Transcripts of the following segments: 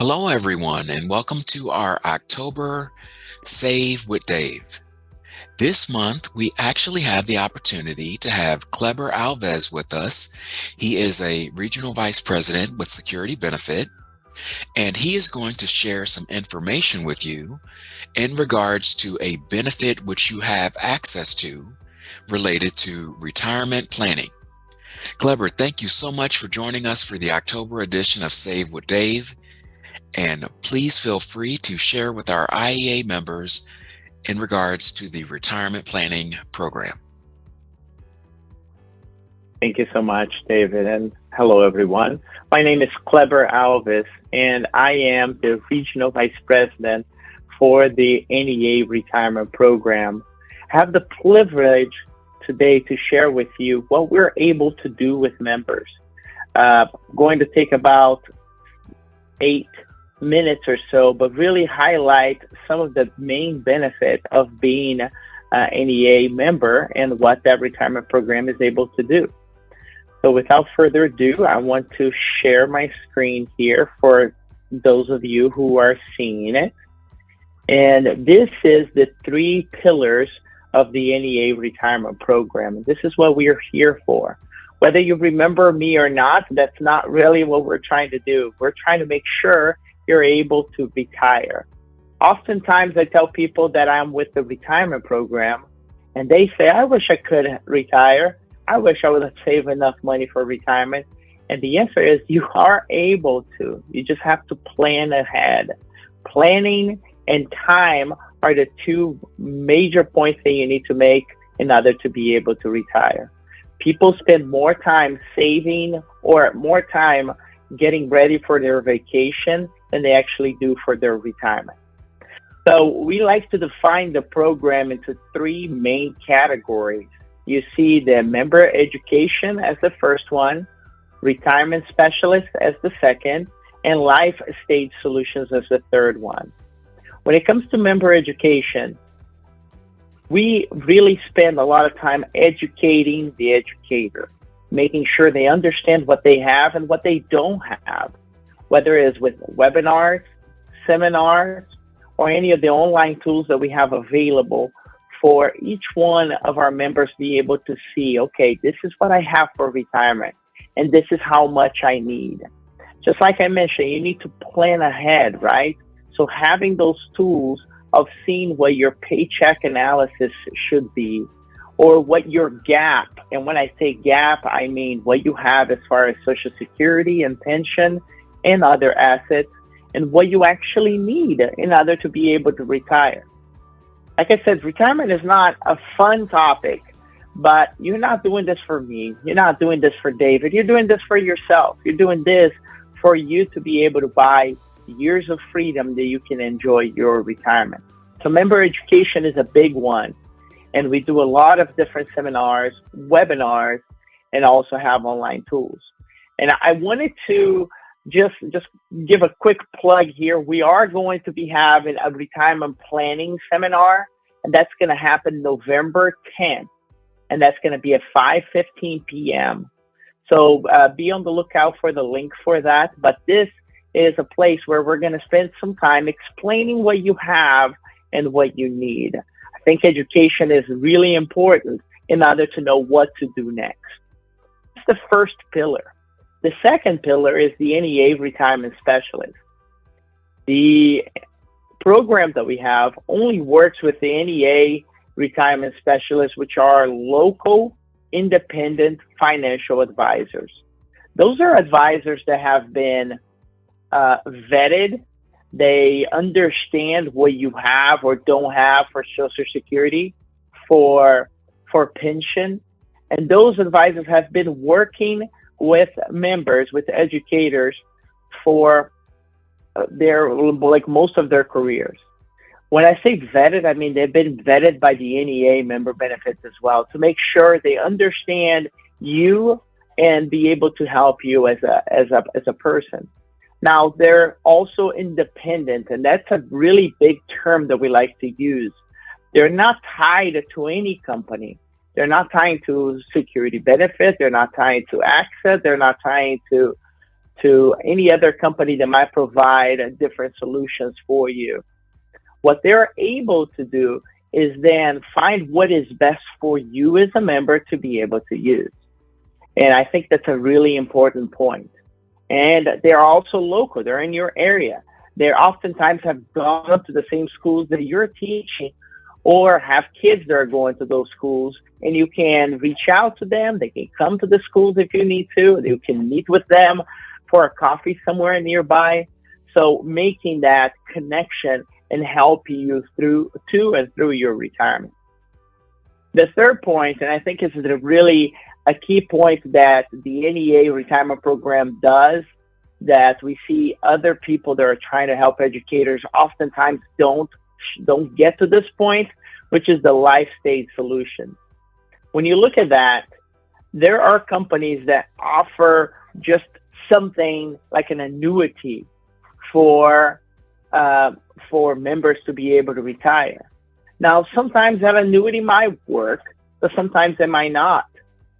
Hello, everyone, and welcome to our October Save with Dave. This month, we actually have the opportunity to have Kleber Alves with us. He is a Regional Vice President with Security Benefit, and he is going to share some information with you in regards to a benefit which you have access to related to retirement planning. Kleber, thank you so much for joining us for the October edition of Save with Dave. And please feel free to share with our IEA members in regards to the retirement planning program. Thank you so much, David, and hello, everyone. My name is Kleber Alves, and I am the Regional Vice President for the NEA Retirement Program. I have the privilege today to share with you what we're able to do with members. Going to take about 8 minutes or so, but really highlight some of the main benefits of being an NEA member and what that retirement program is able to do. So without further ado, I want to share my screen here for those of you who are seeing it. And this is the 3 pillars of the NEA Retirement Program. This is what we are here for. Whether you remember me or not, that's not really what we're trying to do. We're trying to make sure you're able to retire. Oftentimes, I tell people that I'm with the retirement program, and they say, I wish I could retire. I wish I would have saved enough money for retirement. And the answer is you are able to. You just have to plan ahead. Planning and time are the 2 major points that you need to make in order to be able to retire. People spend more time saving or more time getting ready for their vacation than they actually do for their retirement. So we like to define the program into 3 main categories. You see the member education as the first one, retirement specialist as the second, and life stage solutions as the third one. When it comes to member education, we really spend a lot of time educating the educator, making sure they understand what they have and what they don't have, whether it is with webinars, seminars, or any of the online tools that we have available for each one of our members to be able to see, okay, this is what I have for retirement, and this is how much I need. Just like I mentioned, you need to plan ahead, right? So having those tools of seeing what your paycheck analysis should be, or what your gap, and when I say gap, I mean what you have as far as Social Security and pension and other assets, and what you actually need in order to be able to retire. Like I said, retirement is not a fun topic, but you're not doing this for me. You're not doing this for David. You're doing this for yourself. You're doing this for you to be able to buy years of freedom that you can enjoy your retirement. So member education is a big one. And we do a lot of different seminars, webinars, and also have online tools. And I wanted to just give a quick plug here. We are going to be having a retirement planning seminar, and that's going to happen November 10th. And that's going to be at 5:15 p.m. So be on the lookout for the link for that. But this is a place where we're going to spend some time explaining what you have and what you need. I think education is really important in order to know what to do next. That's the first pillar. The second pillar is the NEA Retirement Specialist. The program that we have only works with the NEA Retirement Specialists, which are local, independent financial advisors. Those are advisors that have been vetted. They understand what you have or don't have for Social Security, for pension. And those advisors have been working with members, with educators for most of their careers. When I say vetted, I mean they've been vetted by the NEA member benefits as well to make sure they understand you and be able to help you as a person. Now, they're also independent, and that's a really big term that we like to use. They're not tied to any company. They're not tied to security benefits. They're not tied to access. They're not tied to to any other company that might provide different solutions for you. What they're able to do is then find what is best for you as a member to be able to use. And I think that's a really important point. And they're also local, they're in your area. They oftentimes have gone to the same schools that you're teaching or have kids that are going to those schools, and you can reach out to them. They can come to the schools if you need to. You can meet with them for a coffee somewhere nearby. So making that connection and help you through to and through your retirement. The third point, and I think this is a really a key point that the NEA retirement program does, that we see other people that are trying to help educators oftentimes don't get to this point, which is the life stage solution. When you look at that, there are companies that offer just something like an annuity for members to be able to retire. Now, sometimes that annuity might work, but sometimes it might not.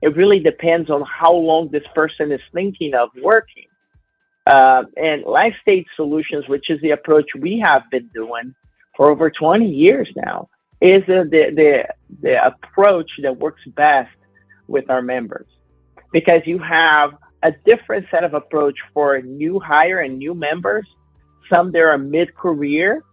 It really depends on how long this person is thinking of working. And life stage solutions, which is the approach we have been doing for over 20 years now, is the approach that works best with our members, because you have a different set of approach for new hire and new members. Some that are mid-career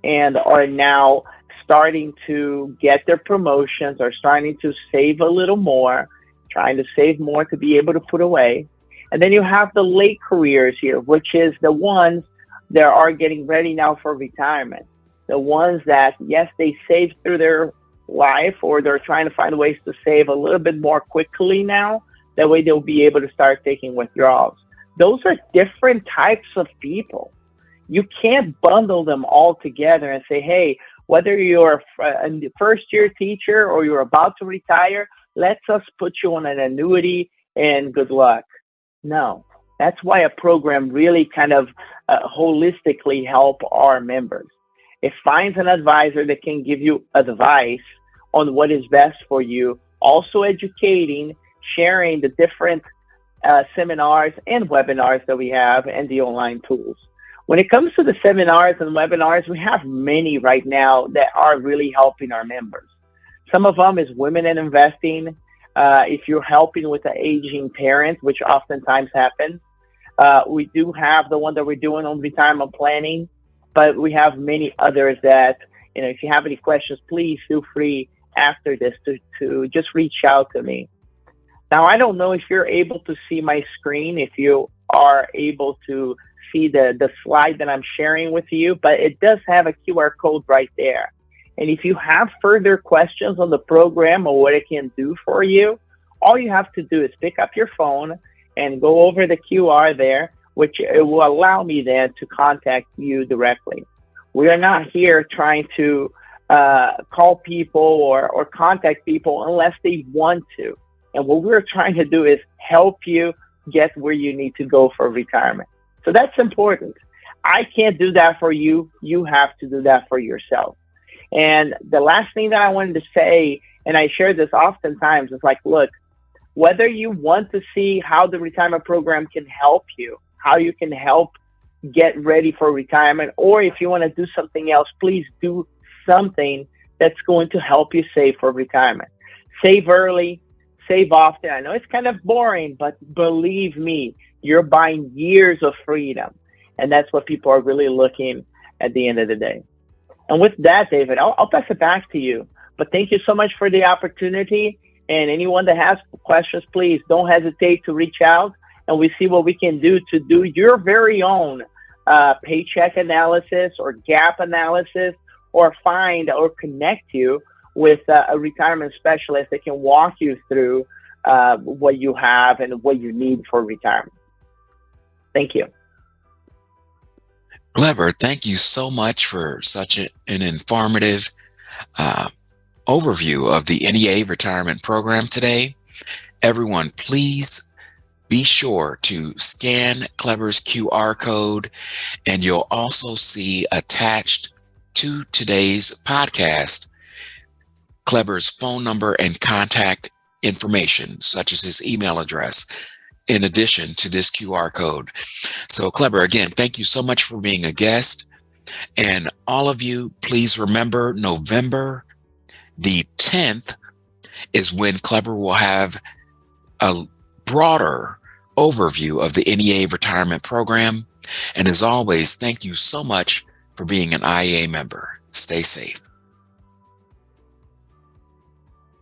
and are now starting to get their promotions, are starting to save a little more, trying to save more to be able to put away. And then you have the late careers here, which is the ones that are getting ready now for retirement. The ones that, yes, they saved through their life, or they're trying to find ways to save a little bit more quickly now. That way they'll be able to start taking withdrawals. Those are different types of people. You can't bundle them all together and say, hey, whether you're a first year teacher or you're about to retire, let's us put you on an annuity and good luck. No, that's why a program really kind of holistically help our members. It finds an advisor that can give you advice on what is best for you, also educating, sharing the different seminars and webinars that we have and the online tools. When it comes to the seminars and webinars, we have many right now that are really helping our members. Some of them is women in investing. If you're helping with an aging parent, which oftentimes happens, we do have the one that we're doing on retirement planning, but we have many others that, if you have any questions, please feel free after this to just reach out to me. Now, I don't know if you're able to see my screen, if you are able to see the slide that I'm sharing with you, but it does have a QR code right there. And if you have further questions on the program or what it can do for you, all you have to do is pick up your phone and go over the QR there, which it will allow me then to contact you directly. We are not here trying to call people or contact people unless they want to. And what we're trying to do is help you get where you need to go for retirement. So that's important. I can't do that for you. You have to do that for yourself. And the last thing that I wanted to say, and I share this oftentimes, is like, look, whether you want to see how the retirement program can help you, how you can help get ready for retirement, or if you want to do something else, please do something that's going to help you save for retirement. Save early, save often. I know it's kind of boring, but believe me, you're buying years of freedom. And that's what people are really looking at the end of the day. And with that, David, I'll pass it back to you. But thank you so much for the opportunity. And anyone that has questions, please don't hesitate to reach out, and we see what we can do to do your very own paycheck analysis or gap analysis, or find or connect you with a retirement specialist that can walk you through what you have and what you need for retirement. Thank you. Kleber, thank you so much for such an informative overview of the NEA Retirement Program today. Everyone, please be sure to scan Kleber's QR code, and you'll also see attached to today's podcast Kleber's phone number and contact information, such as his email address. in addition to this QR code. So Kleber, again, thank you so much for being a guest. And all of you, please remember November the 10th is when Kleber will have a broader overview of the NEA Retirement Program. And as always, thank you so much for being an IEA member. Stay safe.